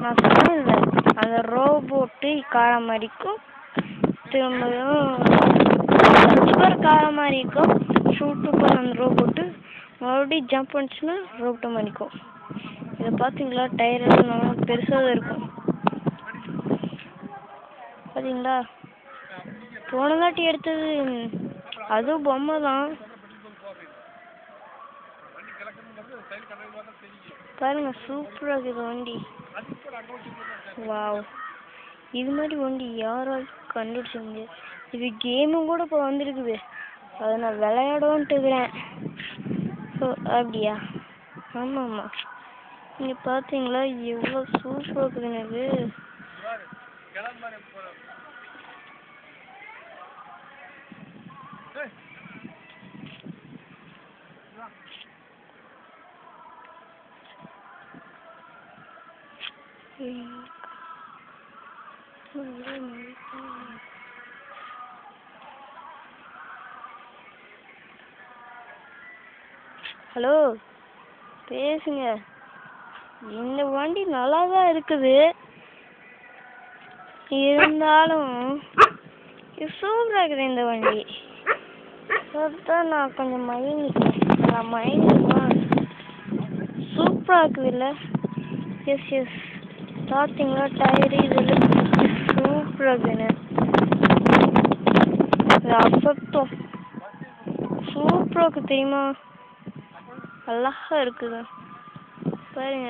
நான் சொன்னேன்ல அந்த ரோபோட்டு காரை மாதிரிக்கும் திரும்பவும் ஒரு காரை மாதிரி இருக்கும். ஷூட்டு பண்ண அந்த ரோபோட்டு மறுபடியும் ஜம்ப் பண்ணிச்சுன்னா ரோபோட்டை மாதிரிக்கும். இதை பார்த்தீங்களா? டயர் எல்லாம் நல்லா பெருசாக இருக்கும். பார்த்தீங்களா? போனதாட்டி எடுத்தது அதுவும் பொம்மை தான். பாருங்க, சூப்பராக இருக்குது வண்டி. வாவ், இது மாதிரி வண்டி யாரால் கண்டுபிடிச்சிங்க? இது கேமும் கூட இப்போ வந்துருக்குது. அதை நான் விளையாடோன்ட்டு இருக்கிறேன். ஸோ அப்படியா? ஆமாம்மா. நீங்கள் பார்த்தீங்களா எவ்வளோ சூப்பராக இருக்குதுன்னு? இது ஹலோ, பேசுங்க. இந்த வண்டி நல்லா தான் இருக்குது, இருந்தாலும் சூப்பராக இருக்குது இந்த வண்டி. அதுதான் நான் கொஞ்சம் மயங்கிட்டேன். சூப்பராக இருக்குது இல்லை? S S. பார்த்தீங்களா டயரு இதெல்லாம் சூப்பராக இருக்குதுன்னு. அப்பத்தும் சூப்பராக இருக்குது தெரியுமா? அழகா இருக்குது பாருங்க.